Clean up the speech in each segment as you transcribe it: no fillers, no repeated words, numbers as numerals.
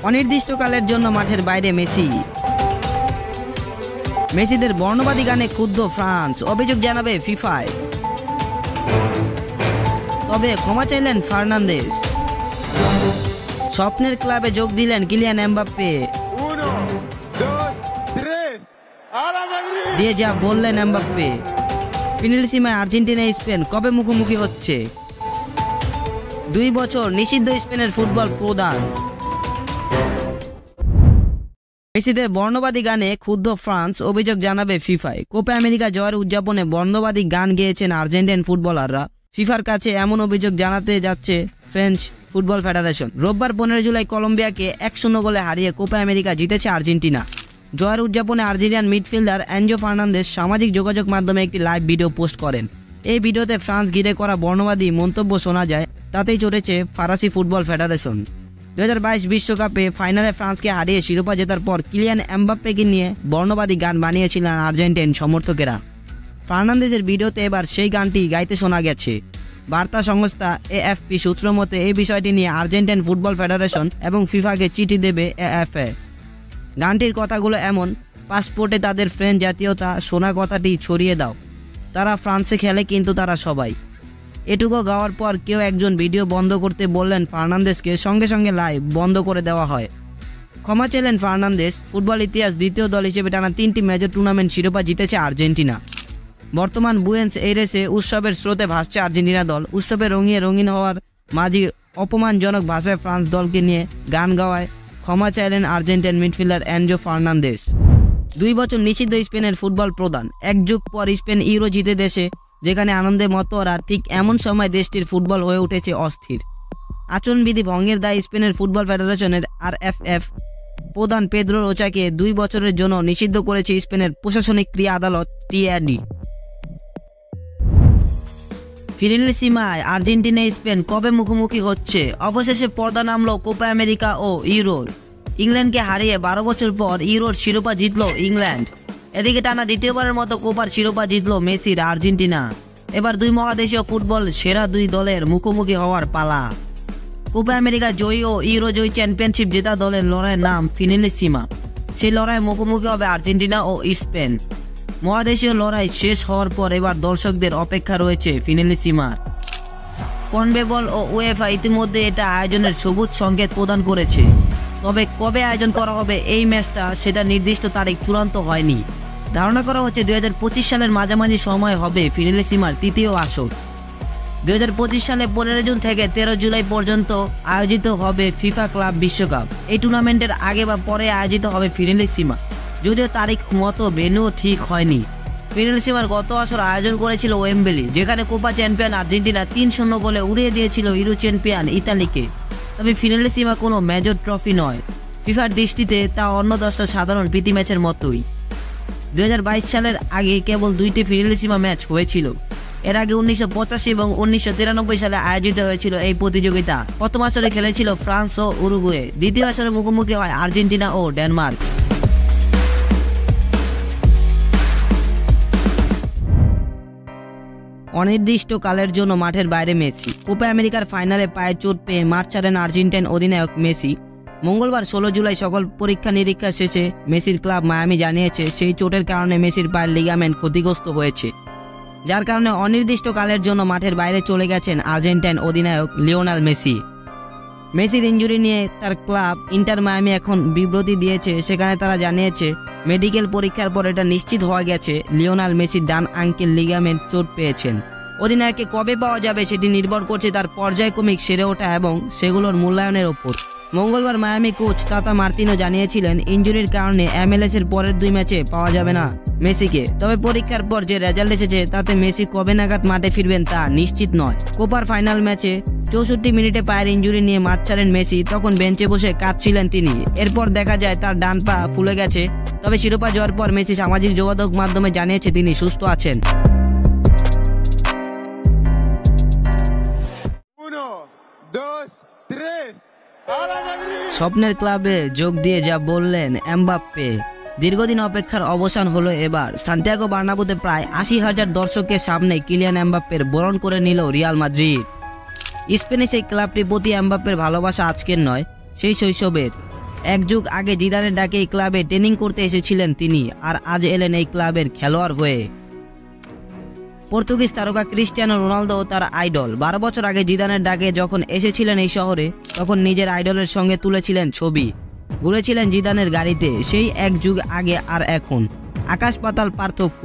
অনির্দিষ্টকালের জন্য মাঠের বাইরে মেসি। মেসিদের বর্ণবাদী গানে ক্ষুব্ধ ফ্রান্স, অভিযোগ জানাবে ফিফায়। তবে ক্ষমা চাইলেন ফার্নান্দেস। স্বপ্নের ক্লাবে যোগ দিলেন কিলিয়ান এমবাপ্পে। দিয়ে যা বললেন এমবাপ্পে। ফিনালিসিমায় আর্জেন্টিনা স্পেন কবে মুখোমুখি হচ্ছে? 2 বছর নিষিদ্ধ স্পেনের ফুটবল প্রধান। মেসিদের বর্ণবাদী গানে ক্ষুব্ধ ফ্রান্স, অভিযোগ জানাবে ফিফায়। কোপা আমেরিকা জয়ের উদযাপনে বর্ণবাদী গান গেয়েছেন আর্জেন্টাইন ফুটবলাররা। ফিফার কাছে এমন অভিযোগ জানাতে যাচ্ছে ফ্রেঞ্চ ফুটবল ফেডারেশন। রোববার 15 জুলাই কলম্বিয়াকে 1-0 গোলে হারিয়ে কোপা আমেরিকা জিতেছে আর্জেন্টিনা। জয়ের উদযাপনে আর্জেন্টিনার মিডফিল্ডার এনজো ফার্নান্দেস সামাজিক যোগাযোগ মাধ্যমে একটি লাইভ ভিডিও পোস্ট করেন। এই ভিডিওতে ফ্রান্স ঘিরে করা বর্ণবাদী মন্তব্য শোনা যায়। তাতেই চড়েছে ফরাসি ফুটবল ফেডারেশন। 2022 বিশ্বকাপে ফাইনালে ফ্রান্সকে হারিয়ে শিরোপা জেতার পর কিলিয়ান এমবাপ্পেকে নিয়ে বর্ণবাদী গান বানিয়েছিলেন আর্জেন্টাইন সমর্থকেরা। ফার্নান্দেসের ভিডিওতে এবার সেই গানটি গাইতে শোনা গেছে। বার্তা সংস্থা এএফপি সূত্র মতে এই বিষয়টি নিয়ে আর্জেন্টাইন ফুটবল ফেডারেশন এবং ফিফাকে চিঠি দেবে এএফএ। গানটির কথাগুলো এমন: পাসপোর্টে তাদের ফ্রেঞ্চ জাতীয়তা, শোনা কথাটি ছড়িয়ে দাও, তারা ফ্রান্সে খেলে কিন্তু তারা সবাই। এটুকু গাওয়ার পর কেউ একজন ভিডিও বন্ধ করতে বললেন ফার্নান্দেসকে, সঙ্গে সঙ্গে লাইভ বন্ধ করে দেওয়া হয়। ক্ষমা চাইলেন ফার্নান্দেস। ফুটবল ইতিহাস দ্বিতীয় দল হিসেবে টানা 3টি মেজর টুর্নামেন্ট শিরোপা জিতেছে আর্জেন্টিনা। বর্তমান বুয়েন্স এইরেসে উৎসবের স্রোতে ভাসছে আর্জেন্টিনা দল। উৎসবে রঙিন হওয়ার মাঝে অপমানজনক ভাষায় ফ্রান্স দলকে নিয়ে গান গাওয়ায় ক্ষমা চাইলেন আর্জেন্টাইন মিডফিল্ডার এনজো ফার্নান্দেস। 2 বছর নিষিদ্ধ স্পেনের ফুটবল প্রধান। 1 যুগ পর স্পেন ইউরো জিতে দেশে যেখানে আনন্দে মতোয়ারা, ঠিক এমন সময় দেশটির ফুটবল হয়ে উঠেছে অস্থির। আচরণবিধি ভঙ্গের দায় স্পেনের ফুটবল ফেডারেশনের আরএফএফ প্রধান পেদ্রো রোচাকে 2 বছরের জন্য নিষিদ্ধ করেছে স্পেনের প্রশাসনিক ক্রিয়া আদালত টিএডি। ফিনালিসিমায় আর্জেন্টিনা স্পেন কবে মুখোমুখি হচ্ছে? অবশেষে পর্দা নামল কোপা আমেরিকা ও ইউরোর। ইংল্যান্ডকে হারিয়ে 12 বছর পর ইউরোর শিরোপা জিতল ইংল্যান্ড। এদিকে টানা দ্বিতীয়বারের মতো কোপার শিরোপা জিতল মেসির আর্জেন্টিনা। এবার 2 মহাদেশীয় ফুটবল সেরা 2 দলের মুখোমুখি হওয়ার পালা। কোপা আমেরিকা জয়ী ও ইউরো জয়ী চ্যাম্পিয়নশিপ জেতা দলের লড়াইয়ের নাম ফিনালিসিমা। সেই লড়াইয়ে মুখোমুখি হবে আর্জেন্টিনা ও স্পেন। মহাদেশীয় লড়াই শেষ হওয়ার পর এবার দর্শকদের অপেক্ষা রয়েছে ফিনালিসিমার। কনমেবল ও উয়েফা ইতিমধ্যে এটা আয়োজনের সবুজ সংকেত প্রদান করেছে। তবে কবে আয়োজন করা হবে এই ম্যাচটা, সেটা নির্দিষ্ট তারিখ চূড়ান্ত হয়নি। ধারণা করা হচ্ছে 2025 সালের মাঝামাঝি সময় হবে ফিনালিসিমার 3য় আসর। 2025 সালে 15 জুন থেকে 13 জুলাই পর্যন্ত আয়োজিত হবে ফিফা ক্লাব বিশ্বকাপ। এই টুর্নামেন্টের আগে বা পরে আয়োজিত হবে ফিনালিসিমা, যদিও তারিখ মতো ভেন্যু ঠিক হয়নি। ফিনালিসিমার গত আসর আয়োজন করেছিল ওয়েম্বলি, যেখানে কোপা চ্যাম্পিয়ন আর্জেন্টিনা 3-0 গোলে উড়িয়ে দিয়েছিল ইউরো চ্যাম্পিয়ন ইতালিকে। তবে ফিনালিসিমা কোনো মেজর ট্রফি নয়। ফিফার দৃষ্টিতে তা অন্য 10টা সাধারণ প্রীতি ম্যাচের মতোই। 2022 সালের আগে কেবল 2টি ফিনালিসিমা ম্যাচ হয়েছিল। এর আগে 1985 এবং 1993 সালে আয়োজিত হয়েছিল এই প্রতিযোগিতা। প্রথম আসরে খেলেছিল ফ্রান্স ও উরুগুয়ে। দ্বিতীয় আসরে মুখোমুখি হয় আর্জেন্টিনা ও ডেনমার্ক। অনির্দিষ্টকালের জন্য মাঠের বাইরে মেসি। কোপা আমেরিকার ফাইনালে পায়ে চোট পেয়ে মাঠ ছাড়েন আর্জেন্টাইন অধিনায়ক মেসি। মঙ্গলবার 16 জুলাই সকল পরীক্ষা নিরীক্ষা শেষে মেসির ক্লাব মায়ামি জানিয়েছে সেই চোটের কারণে মেসির পায়ের লিগামেন্ট ক্ষতিগ্রস্ত হয়েছে, যার কারণে অনির্দিষ্টকালের জন্য মাঠের বাইরে চলে গেছেন আর্জেন্টাইন অধিনায়ক লিওনেল মেসি। মেসির ইনজুরি নিয়ে তার ক্লাব ইন্টার মায়ামি এখন বিবৃতি দিয়েছে। সেখানে তারা জানিয়েছে মেডিকেল পরীক্ষার পর এটা নিশ্চিত হওয়া গেছে লিওনেল মেসি ডান আঙ্কেল লিগামেন্ট চোট পেয়েছেন। অধিনায়ককে কবে পাওয়া যাবে সেটি নির্ভর করছে তার পর্যায়ক্রমিক সেরে ওঠা এবং সেগুলোর মূল্যায়নের ওপর। মঙ্গলবার মায়ামি কোচ তাতা মার্তিনো জানিয়েছিলেন ইনজুরির কারণে MLS এর পরের 2 ম্যাচে পাওয়া যাবে না মেসিকে। তবে পরীক্ষার পর যে রেজাল্ট এসেছে তাতে মেসি কবে নাগাদ মাঠে ফিরবেন তা নিশ্চিত নয়। কোপার ফাইনাল ম্যাচে 64 মিনিটে পায়ের ইনজুরি নিয়ে মাঠ ছাড়েন মেসি। তখন বেঞ্চে বসে কাঁদছিলেন তিনি। এরপর দেখা যায় তার ডান পা ফুলে গেছে। তবে শিরোপা জয়ের পর মেসি সামাজিক যোগাযোগ মাধ্যমে জানিয়েছে তিনি সুস্থ আছেন। স্বপ্নের ক্লাবে যোগ দিয়ে যা বললেন এমবাপ্পে। দীর্ঘদিন অপেক্ষার অবসান হলো এবার। সান্তিয়াগো বার্নাব্যুতে প্রায় 80,000 দর্শকের সামনে কিলিয়ান এমবাপ্পের বরণ করে নিল রিয়াল মাদ্রিদ। স্পেনে সেই ক্লাবটির প্রতি এমবাপ্পের ভালোবাসা আজকের নয়, সেই শৈশবের। এক যুগ আগে জিদানের ডাকে এই ক্লাবে ট্রেনিং করতে এসেছিলেন তিনি, আর আজ এলেন এই ক্লাবের খেলোয়াড় হয়ে। পর্তুগিজ তারকা ক্রিস্টিয়ানো রোনালদো তার আইডল। 12 বছর আগে জিদানের ডাকে যখন এসেছিলেন এই শহরে, তখন নিজের আইডলের সঙ্গে তুলেছিলেন ছবি, ঘুরেছিলেন জিদানের গাড়িতে। সেই এক যুগ আগে আর এখন আকাশ পাতাল পার্থক্য।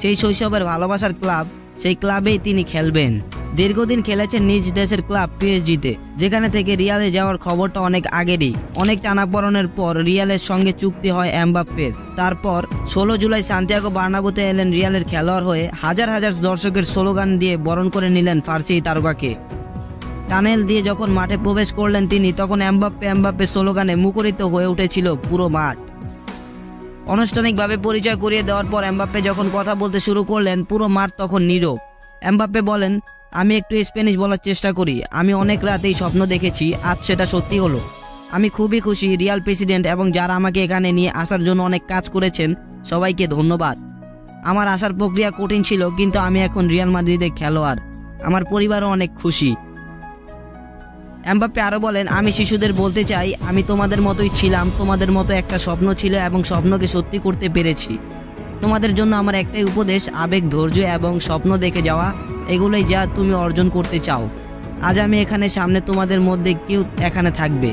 সেই শৈশবের ভালোবাসার ক্লাব, সেই ক্লাবেই তিনি খেলবেন। দীর্ঘদিন খেলেছেন নিজ দেশের ক্লাব পিএসজিতে, যেখানে থেকে রিয়ালে যাওয়ার খবরটা অনেক আগেরই। অনেক টানাপড়নের পর রিয়ালের সঙ্গে চুক্তি হয় এমবাপ্পের। তারপর 16 জুলাই সান্তিয়াগো বার্নাব্যুতে এলেন রিয়ালের খেলোয়াড় হয়ে। হাজার হাজার দর্শকের স্লোগান দিয়ে বরণ করে নিলেন ফার্সি তারকাকে। টানেল দিয়ে যখন মাঠে প্রবেশ করলেন তিনি, তখন এমবাপ্পে স্লোগানে মুখরিত হয়ে উঠেছিল পুরো মাঠ। আনুষ্ঠানিকভাবে পরিচয় করিয়ে দেওয়ার পর এমবাপ্পে যখন কথা বলতে শুরু করলেন, পুরো মাঠ তখন নীরব। এমবাপ্পে বলেন, আমি একটু স্প্যানিশ বলার চেষ্টা করি। আমি অনেক রাতেই স্বপ্ন দেখেছি, আজ সেটা সত্যি হলো। আমি খুবই খুশি। রিয়াল প্রেসিডেন্ট এবং যারা আমাকে এখানে নিয়ে আসার জন্য অনেক কাজ করেছেন, সবাইকে ধন্যবাদ। আমার আসার প্রক্রিয়া কঠিন ছিল, কিন্তু আমি এখন রিয়াল মাদ্রিদের খেলোয়াড়। আমার পরিবারও অনেক খুশি। এমবাপ্পে আরও বলেন, আমি শিশুদের বলতে চাই, আমি তোমাদের মতোই ছিলাম। তোমাদের মতো একটা স্বপ্ন ছিল এবং স্বপ্নকে সত্যি করতে পেরেছি। তোমাদের জন্য আমার একটাই উপদেশ, আবেগ, ধৈর্য এবং স্বপ্ন দেখে যাওয়া, এগুলোই যা তুমি অর্জন করতে চাও। আজ আমি এখানে, সামনে তোমাদের মধ্যে কেউ এখানে থাকবে।